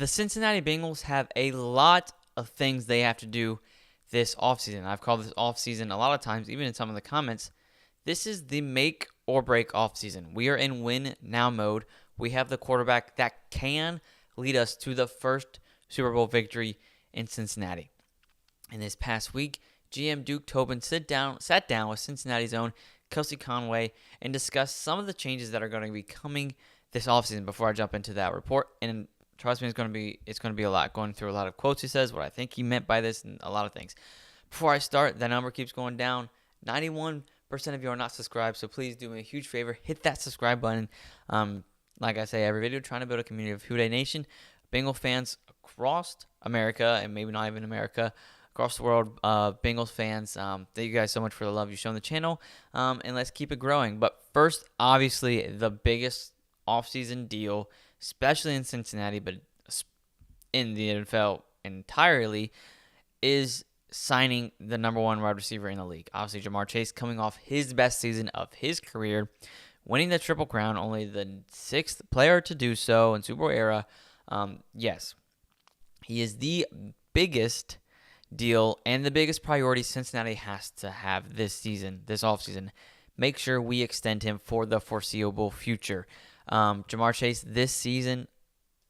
The Cincinnati Bengals have a lot of things they have to do this offseason. I've called this offseason a lot of times, even in some of the comments. This is the make or break offseason. We are in win now mode. We have the quarterback that can lead us to the first Super Bowl victory in Cincinnati. In this past week, GM Duke Tobin sat down with Cincinnati's own Kelsey Conway and discussed some of the changes that are going to be coming this offseason. Before I jump into that report, and trust me, it's going to be a lot. Going through a lot of quotes he says, what I think he meant by this, and a lot of things. Before I start, the number keeps going down. 91% of you are not subscribed, so please do me a huge favor. Hit that subscribe button. Like I say every video, trying to build a community of Who Dey Nation, Bengal fans across America, and maybe not even America, across the world, Bengals fans. Thank you guys so much for the love you've shown the channel, and let's keep it growing. But first, obviously, the biggest offseason deal, especially in Cincinnati, but in the NFL entirely, is signing the number one wide receiver in the league. Obviously, Ja'Marr Chase coming off his best season of his career, winning the Triple Crown, only the sixth player to do so in Super Bowl era. Yes, he is the biggest deal and the biggest priority Cincinnati has to have this offseason. Make sure we extend him for the foreseeable future. Ja'Marr Chase this season,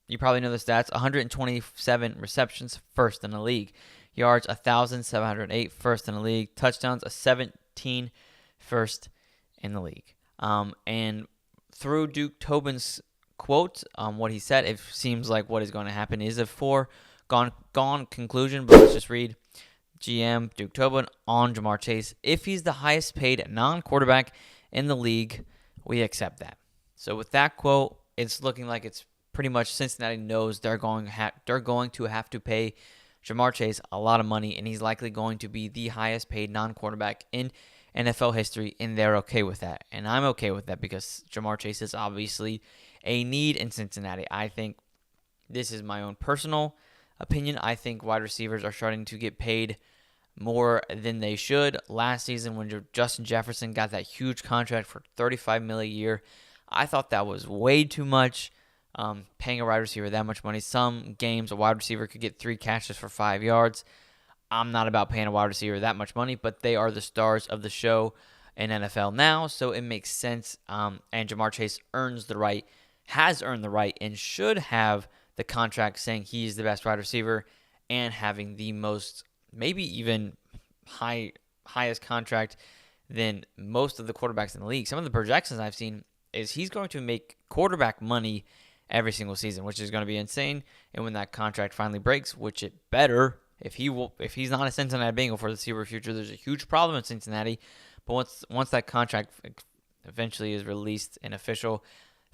you probably know the stats, 127 receptions, first in the league. Yards, 1,708, first in the league. Touchdowns, 17, first in the league. And through Duke Tobin's quote, what he said, it seems like what is going to happen is a foregone conclusion, but let's just read GM Duke Tobin on Ja'Marr Chase. If he's the highest paid non-quarterback in the league, we accept that. So with that quote, it's looking like it's pretty much Cincinnati knows they're going to have to pay Ja'Marr Chase a lot of money, and he's likely going to be the highest paid non-quarterback in NFL history, and they're okay with that. And I'm okay with that because Ja'Marr Chase is obviously a need in Cincinnati. I think this is my own personal opinion. I think wide receivers are starting to get paid more than they should. Last season, when Justin Jefferson got that huge contract for $35 million a year, I thought that was way too much. Paying a wide receiver that much money. Some games, a wide receiver could get 3 catches for 5 yards. I'm not about paying a wide receiver that much money, but they are the stars of the show in NFL now, so it makes sense. And Ja'Marr Chase has earned the right, and should have the contract saying he's the best wide receiver and having the most, maybe even highest contract than most of the quarterbacks in the league. Some of the projections I've seen is he's going to make quarterback money every single season, which is going to be insane. And when that contract finally breaks, which it better, if he's not a Cincinnati Bengal for the foreseeable future, there's a huge problem in Cincinnati. But once that contract eventually is released and official,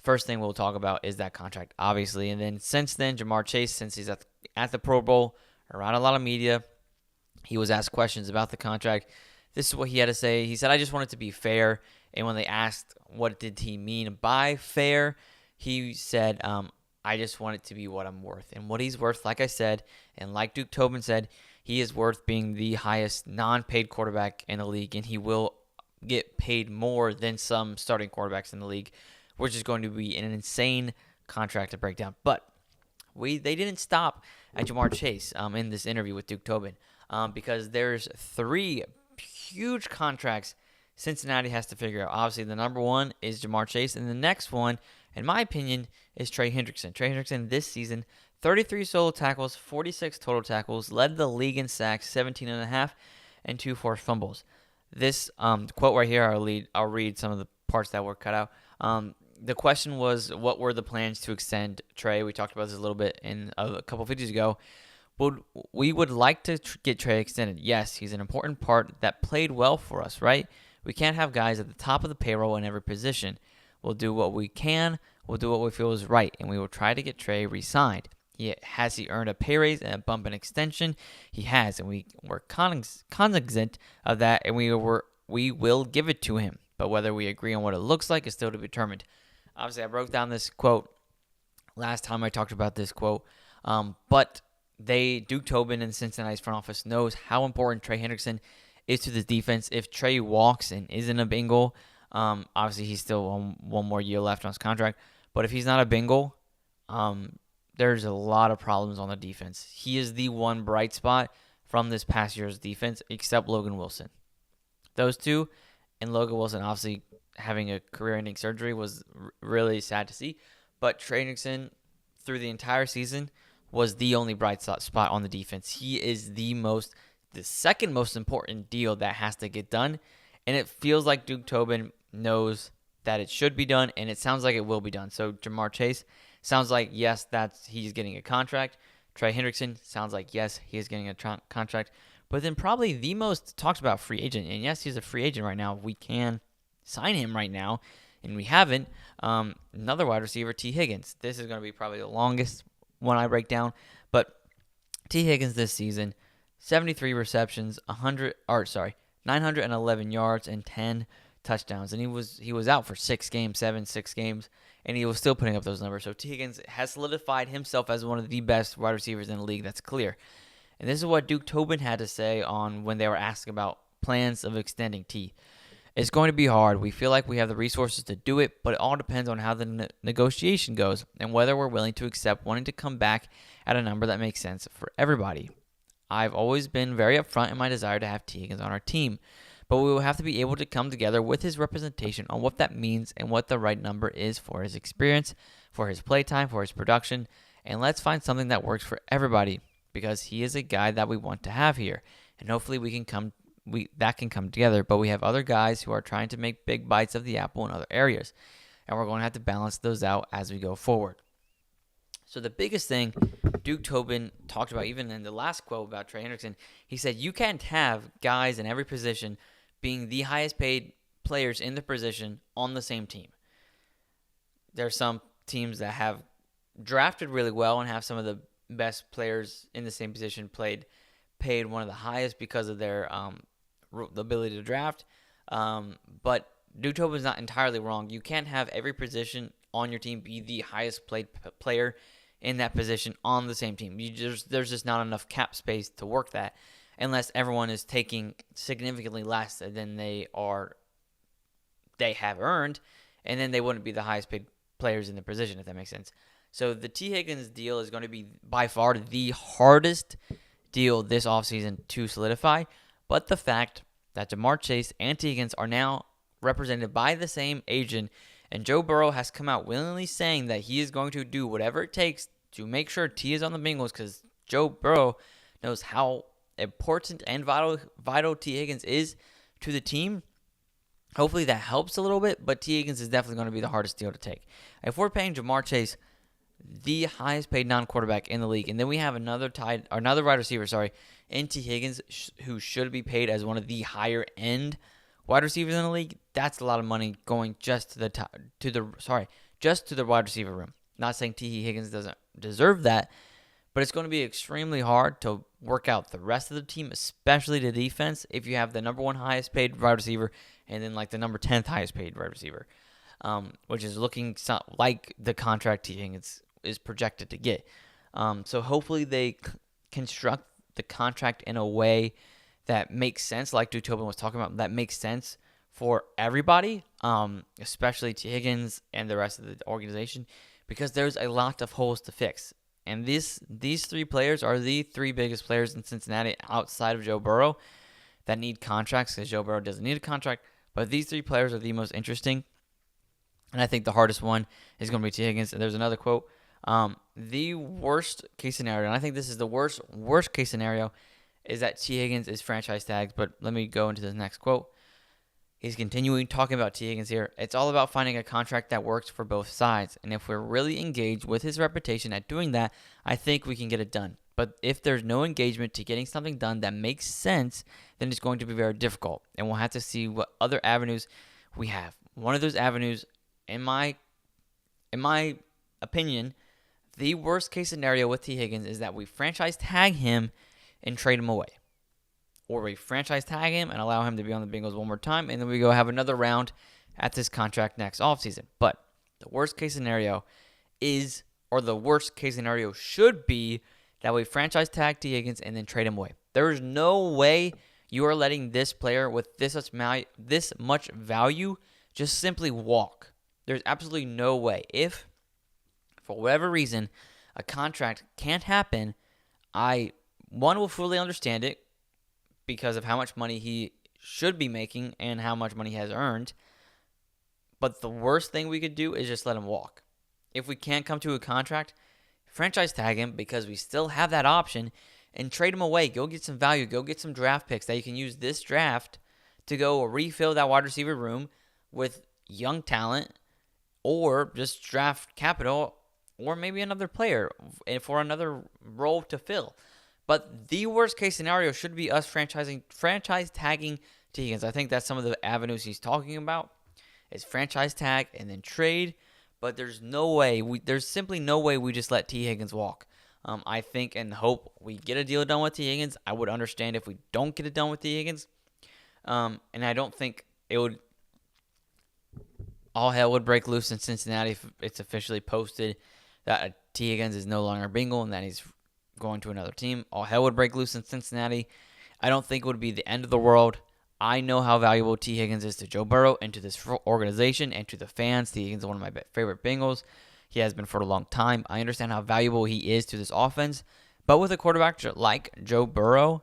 first thing we'll talk about is that contract, obviously. And then since then, Ja'Marr Chase, since he's at the Pro Bowl, around a lot of media, he was asked questions about the contract. This is what he had to say. He said, "I just want it to be fair." And when they asked what did he mean by fair, he said, "I just want it to be what I'm worth." And what he's worth, like I said, and like Duke Tobin said, he is worth being the highest non-paid quarterback in the league, and he will get paid more than some starting quarterbacks in the league, which is going to be an insane contract to break down. But they didn't stop at Ja'Marr Chase in this interview with Duke Tobin because there's 3 huge contracts Cincinnati has to figure out. Obviously, the number one is Ja'Marr Chase, and the next one, in my opinion, is Trey Hendrickson. Trey Hendrickson this season, 33 solo tackles, 46 total tackles, led the league in sacks, 17.5, and 2 forced fumbles. This quote right here, I'll read some of the parts that were cut out. The question was, what were the plans to extend Trey? We talked about this a little bit in a couple of videos ago. We would like to get Trey extended. Yes, he's an important part that played well for us, right? We can't have guys at the top of the payroll in every position. We'll do what we can. We'll do what we feel is right, and we will try to get Trey re-signed. Has he earned a pay raise and a bump and extension? He has, and we're cognizant of that, and we will give it to him. But whether we agree on what it looks like is still to be determined. Obviously, I broke down this quote last time I talked about this quote, but Duke Tobin and Cincinnati's front office knows how important Trey Hendrickson is to this defense. If Trey walks and isn't a Bengal, obviously he's still one more year left on his contract. But if he's not a Bengal, there's a lot of problems on the defense. He is the one bright spot from this past year's defense, except Logan Wilson. Those two, and Logan Wilson obviously having a career-ending surgery was really sad to see. But Trey Hendrickson, through the entire season, was the only bright spot on the defense. He is the second most important deal that has to get done. And it feels like Duke Tobin knows that it should be done, and it sounds like it will be done. So Ja'Marr Chase sounds like, yes, he's getting a contract. Trey Hendrickson sounds like, yes, he is getting a contract. But then probably the most talked about free agent, and yes, he's a free agent right now. We can sign him right now, and we haven't. Another wide receiver, T Higgins. This is going to be probably the longest one I break down. But T Higgins this season, 73 receptions, 911 yards, and 10 touchdowns. And he was out for 6 games, and he was still putting up those numbers. So T Higgins has solidified himself as one of the best wide receivers in the league. That's clear. And this is what Duke Tobin had to say on when they were asked about plans of extending T. It's going to be hard. We feel like we have the resources to do it, but it all depends on how the negotiation goes and whether we're willing to accept wanting to come back at a number that makes sense for everybody. I've always been very upfront in my desire to have T Higgins on our team, but we will have to be able to come together with his representation on what that means and what the right number is for his experience, for his playtime, for his production, and let's find something that works for everybody because he is a guy that we want to have here, and hopefully that can come together. But we have other guys who are trying to make big bites of the apple in other areas, and we're going to have to balance those out as we go forward. So the biggest thing Duke Tobin talked about, even in the last quote about Trey Hendrickson, he said you can't have guys in every position being the highest paid players in the position on the same team. There are some teams that have drafted really well and have some of the best players in the same position paid one of the highest because of their the ability to draft. But Duke Tobin's not entirely wrong. You can't have every position on your team be the highest paid player in that position on the same team. There's just not enough cap space to work that unless everyone is taking significantly less than they have earned, and then they wouldn't be the highest paid players in the position, if that makes sense. So the T Higgins deal is going to be by far the hardest deal this offseason to solidify, but the fact that Ja'Marr Chase and T Higgins are now represented by the same agent, and Joe Burrow has come out willingly saying that he is going to do whatever it takes to make sure T is on the Bengals because Joe Burrow knows how important and vital T Higgins is to the team. Hopefully that helps a little bit, but T Higgins is definitely going to be the hardest deal to take. If we're paying Ja'Marr Chase the highest paid non-quarterback in the league, and then we have another wide receiver, in T Higgins, who should be paid as one of the higher end wide receivers in the league. That's a lot of money going just to the wide receiver room. Not saying T Higgins doesn't deserve that, but it's going to be extremely hard to work out the rest of the team, especially the defense, if you have the number one highest paid wide receiver and then like the number 10th highest paid wide receiver, which is looking like the contract T Higgins is projected to get. So hopefully they construct the contract in a way that makes sense, like Duke Tobin was talking about, that makes sense for everybody, especially T Higgins and the rest of the organization, because there's a lot of holes to fix. And these three players are the three biggest players in Cincinnati outside of Joe Burrow that need contracts, because Joe Burrow doesn't need a contract. But these three players are the most interesting. And I think the hardest one is going to be T Higgins. And there's another quote. The worst case scenario, and I think this is the worst case scenario, is that T Higgins is franchise tagged. But let me go into the next quote. He's continuing talking about T Higgins here. It's all about finding a contract that works for both sides. And if we're really engaged with his reputation at doing that, I think we can get it done. But if there's no engagement to getting something done that makes sense, then it's going to be very difficult. And we'll have to see what other avenues we have. One of those avenues, in my opinion, the worst case scenario with T Higgins is that we franchise tag him and trade him away. Or we franchise tag him and allow him to be on the Bengals one more time, and then we go have another round at this contract next offseason. But the worst case scenario is, or the worst case scenario should be, that we franchise tag T Higgins and then trade him away. There is no way you are letting this player with this much value just simply walk. There's absolutely no way. If, for whatever reason, a contract can't happen, I, one, will fully understand it because of how much money he should be making and how much money he has earned. But the worst thing we could do is just let him walk. If we can't come to a contract, franchise tag him because we still have that option and trade him away. Go get some value. Go get some draft picks that you can use this draft to go refill that wide receiver room with young talent, or just draft capital, or maybe another player for another role to fill. But the worst case scenario should be us franchise tagging T Higgins. I think that's some of the avenues he's talking about, is franchise tag and then trade. But there's simply no way we just let T Higgins walk. I think and hope we get a deal done with T Higgins. I would understand if we don't get it done with T Higgins. And I don't think all hell would break loose in Cincinnati if it's officially posted that T Higgins is no longer a Bengal and that he's going to another team. All hell would break loose in Cincinnati. I don't think it would be the end of the world. I know how valuable T Higgins is to Joe Burrow and to this organization and to the fans. T Higgins is one of my favorite Bengals. He has been for a long time. I understand how valuable he is to this offense. But with a quarterback like Joe Burrow,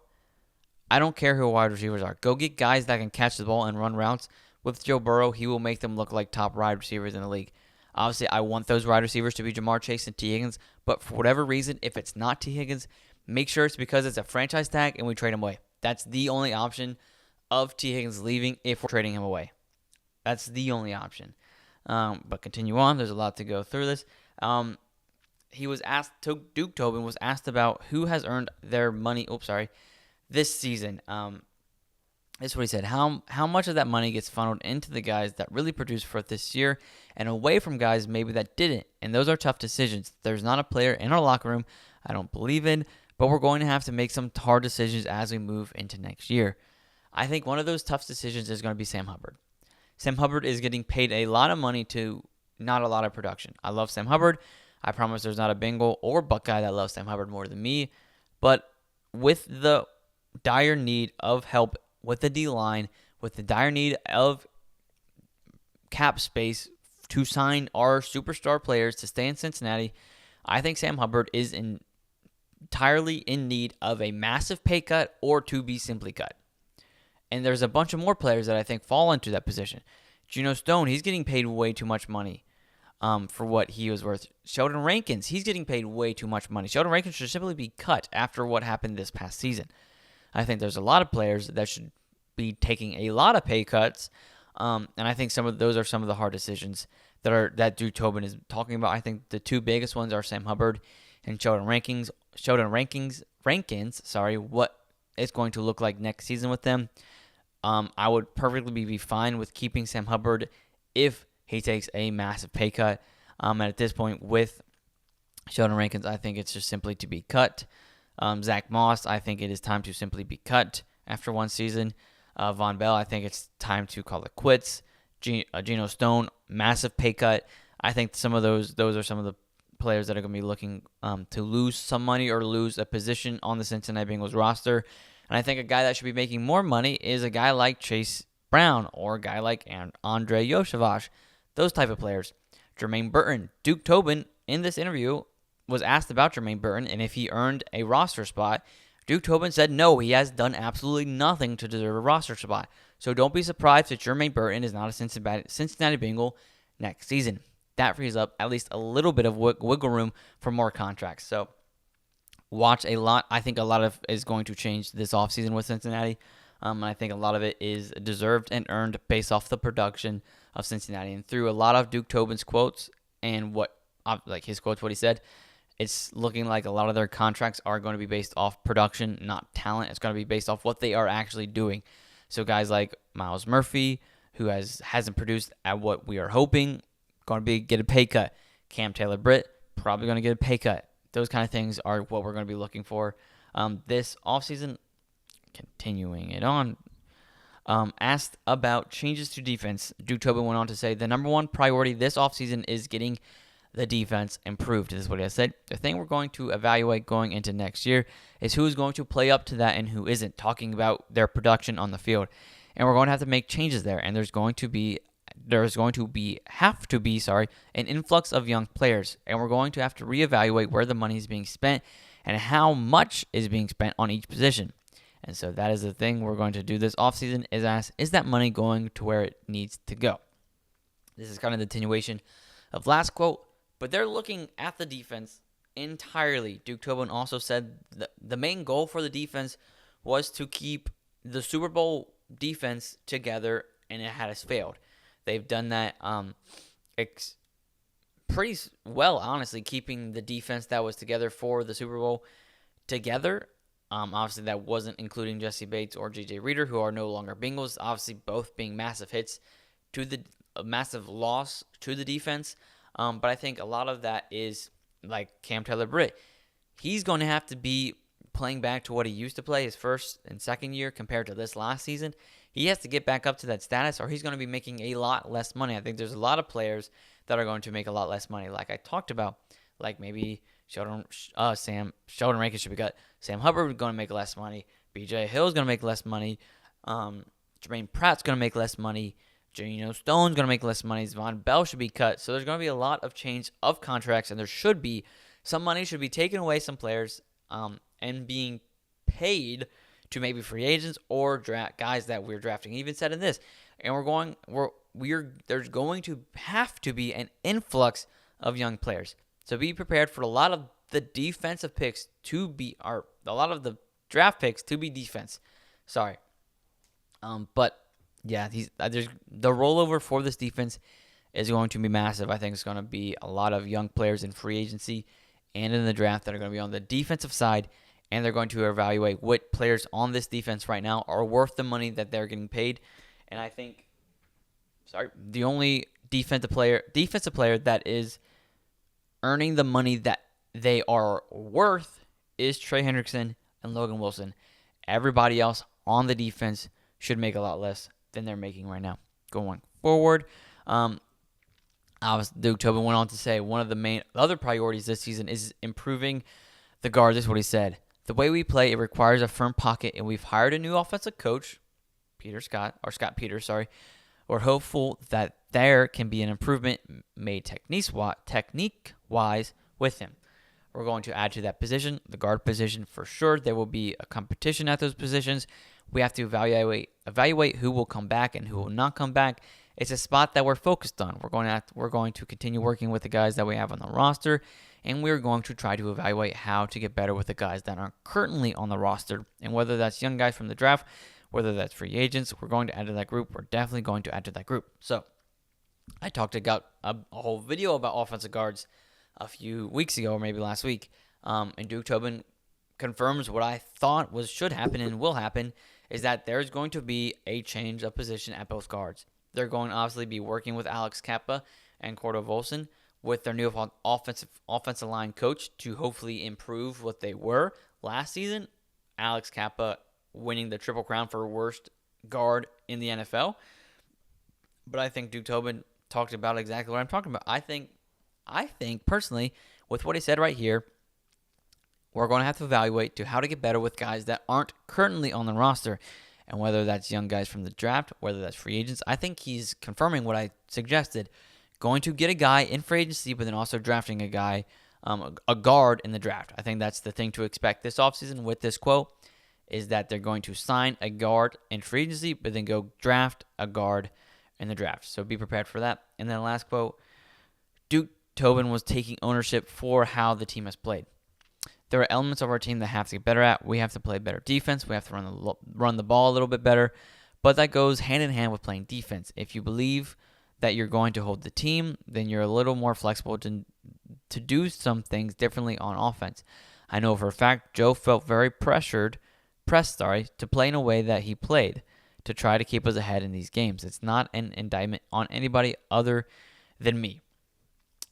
I don't care who wide receivers are. Go get guys that can catch the ball and run routes. With Joe Burrow, he will make them look like top wide receivers in the league. Obviously, I want those wide receivers to be Jamar Chase and T Higgins. But for whatever reason, if it's not T Higgins, make sure it's because it's a franchise tag and we trade him away. That's the only option of T Higgins leaving if we're trading him away. That's the only option. But continue on. There's a lot to go through this. He was asked, Duke Tobin was asked about who has earned their money. This season. This is what he said. How much of that money gets funneled into the guys that really produced for it this year and away from guys maybe that didn't? And those are tough decisions. There's not a player in our locker room I don't believe in, but we're going to have to make some hard decisions as we move into next year. I think one of those tough decisions is going to be Sam Hubbard. Sam Hubbard is getting paid a lot of money to not a lot of production. I love Sam Hubbard. I promise there's not a Bengal or Buckeye that loves Sam Hubbard more than me. But with the dire need of help with the D-line, with the dire need of cap space to sign our superstar players to stay in Cincinnati, I think Sam Hubbard is entirely in need of a massive pay cut or to be simply cut. And there's a bunch of more players that I think fall into that position. Geno Stone, he's getting paid way too much money for what he was worth. Sheldon Rankins, he's getting paid way too much money. Sheldon Rankins should simply be cut after what happened this past season. I think there's a lot of players that should be taking a lot of pay cuts, and I think those are some of the hard decisions that Duke Tobin is talking about. I think the two biggest ones are Sam Hubbard and Sheldon Rankins. What it's going to look like next season with them. I would perfectly be fine with keeping Sam Hubbard if he takes a massive pay cut. And at this point, with Sheldon Rankins, I think it's just simply to be cut. Zach Moss, I think it is time to simply be cut after one season. Von Bell, I think it's time to call it quits. Geno Stone, massive pay cut. I think some of those are some of the players that are going to be looking to lose some money or lose a position on the Cincinnati Bengals roster. And I think a guy that should be making more money is a guy like Chase Brown or a guy like Andre Yoshavash, those type of players. Jermaine Burton, Duke Tobin, in this interview, was asked about Jermaine Burton and if he earned a roster spot. Duke Tobin said no, he has done absolutely nothing to deserve a roster spot. So don't be surprised if Jermaine Burton is not a Cincinnati Bengal next season. That frees up at least a little bit of wiggle room for more contracts. So watch a lot. I think a lot of is going to change this offseason with Cincinnati. And I think a lot of it is deserved and earned based off the production of Cincinnati. And through a lot of Duke Tobin's quotes and what he said, it's looking like a lot of their contracts are going to be based off production, not talent. It's going to be based off what they are actually doing. So guys like Myles Murphy, who hasn't produced at what we are hoping, going to get a pay cut. Cam Taylor-Britt, probably going to get a pay cut. Those kind of things are what we're going to be looking for this offseason. Continuing it on. Asked about changes to defense, Duke Tobin went on to say, the number one priority this offseason is getting the defense improved. This is what he has said. The thing we're going to evaluate going into next year is who is going to play up to that and who isn't, talking about their production on the field. And we're going to have to make changes there, and there's going to be there's going to have to be an influx of young players, and we're going to have to reevaluate where the money is being spent and how much is being spent on each position. And so that is the thing we're going to do this offseason is ask, is that money going to where it needs to go? This is kind of the continuation of last quote, but they're looking at the defense entirely. Duke Tobin also said the main goal for the defense was to keep the Super Bowl defense together, and it has failed. They've done that pretty well, honestly, keeping the defense that was together for the Super Bowl together. Obviously, that wasn't including Jesse Bates or J.J. Reader, who are no longer Bengals, obviously both being massive hits to a massive loss to the defense. But I think a lot of that is like Cam Taylor-Britt. He's going to have to be playing back to what he used to play his first and second year compared to this last season. He has to get back up to that status, or he's going to be making a lot less money. I think there's a lot of players that are going to make a lot less money, like I talked about, like maybe Sheldon Rankins should be cut. Sam Hubbard is going to make less money. B.J. Hill is going to make less money. Jermaine Pratt's going to make less money. Geno Stone's going to make less money. Zvon Bell should be cut. So there's going to be a lot of change of contracts, and there should be some money should be taken away some players and being paid to maybe free agents or guys that we're drafting. He even said in this, and there's going to have to be an influx of young players. So be prepared for a lot of the defensive picks a lot of the draft picks to be defense. Sorry. But yeah, there's the rollover for this defense is going to be massive. I think it's going to be a lot of young players in free agency and in the draft that are going to be on the defensive side, and they're going to evaluate what players on this defense right now are worth the money that they're getting paid. And I think, the only defensive player that is earning the money that they are worth is Trey Hendrickson and Logan Wilson. Everybody else on the defense should make a lot less than they're making right now. Going forward, Duke Tobin went on to say one of the main other priorities this season is improving the guard. This is what he said. The way we play, it requires a firm pocket, and we've hired a new offensive coach, Scott Peters. We're hopeful that there can be an improvement made technique-wise with him. We're going to add to that position, the guard position for sure. There will be a competition at those positions. We have to evaluate who will come back and who will not come back. It's a spot that we're focused on. We're going to continue working with the guys that we have on the roster, and we're going to try to evaluate how to get better with the guys that are currently on the roster. And whether that's young guys from the draft, whether that's free agents, we're going to add to that group. We're definitely going to add to that group. So I talked about a whole video about offensive guards a few weeks ago, or maybe last week, and Duke Tobin confirms what I thought should happen and will happen, is that there's going to be a change of position at both guards. They're going to obviously be working with Alex Kappa and Cordell Volson with their new offensive line coach to hopefully improve what they were last season. Alex Kappa winning the Triple Crown for worst guard in the NFL. But I think Duke Tobin talked about exactly what I'm talking about. I think personally, with what he said right here, we're going to have to evaluate to how to get better with guys that aren't currently on the roster. And whether that's young guys from the draft, whether that's free agents, I think he's confirming what I suggested. Going to get a guy in free agency, but then also drafting a guy, a guard in the draft. I think that's the thing to expect this offseason with this quote, is that they're going to sign a guard in free agency, but then go draft a guard in the draft. So be prepared for that. And then the last quote, Duke Tobin was taking ownership for how the team has played. There are elements of our team that have to get better at. We have to play better defense. We have to run the ball a little bit better. But that goes hand in hand with playing defense. If you believe that you're going to hold the team, then you're a little more flexible to do some things differently on offense. I know for a fact Joe felt very pressed to play in a way that he played to try to keep us ahead in these games. It's not an indictment on anybody other than me.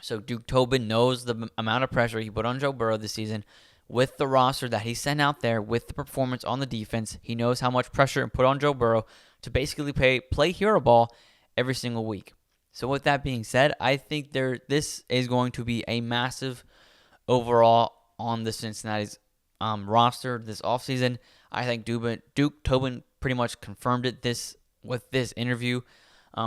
So Duke Tobin knows the amount of pressure he put on Joe Burrow this season with the roster that he sent out there, with the performance on the defense. He knows how much pressure and put on Joe Burrow to basically play hero ball every single week. So with that being said, I think this is going to be a massive overall on the Cincinnati's roster this offseason. I think Duke Tobin pretty much confirmed it with this interview.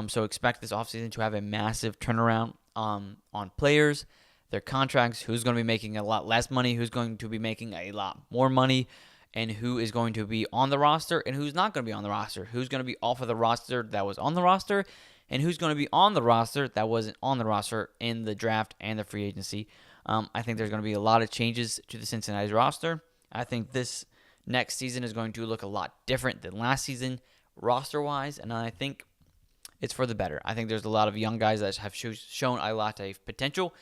So expect this offseason to have a massive turnaround on players, their contracts, who's going to be making a lot less money, who's going to be making a lot more money, and who is going to be on the roster and who's not going to be on the roster, who's going to be off of the roster that was on the roster, and who's going to be on the roster that wasn't on the roster in the draft and the free agency. I think there's going to be a lot of changes to the Cincinnati roster. I think this next season is going to look a lot different than last season roster-wise, and I think it's for the better. I think there's a lot of young guys that have shown a lot of potential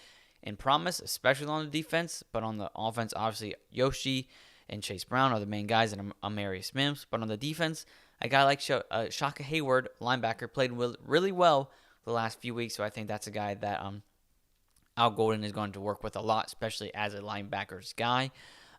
and promise, especially on the defense, but on the offense, obviously, Yoshi and Chase Brown are the main guys, and Amarius Mims. But on the defense, a guy like Shaka Hayward, linebacker, played really well the last few weeks, so I think that's a guy that Al Golden is going to work with a lot, especially as a linebackers guy,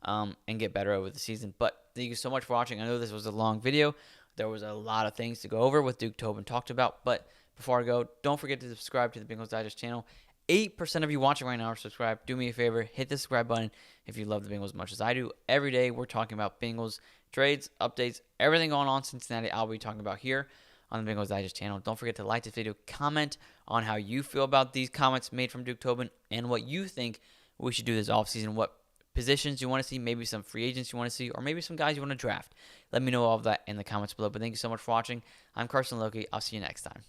and get better over the season. But thank you so much for watching. I know this was a long video. There was a lot of things to go over with Duke Tobin talked about, but before I go, don't forget to subscribe to the Bengals Digest channel. 8% of you watching right now are subscribed. Do me a favor, hit the subscribe button if you love the Bengals as much as I do. Every day we're talking about Bengals trades, updates, everything going on in Cincinnati. I'll be talking about here on the Bengals Digest channel. Don't forget to like this video, comment on how you feel about these comments made from Duke Tobin and what you think we should do this offseason, what positions you want to see, maybe some free agents you want to see, or maybe some guys you want to draft. Let me know all of that in the comments below. But thank you so much for watching. I'm Carson Lokey. I'll see you next time.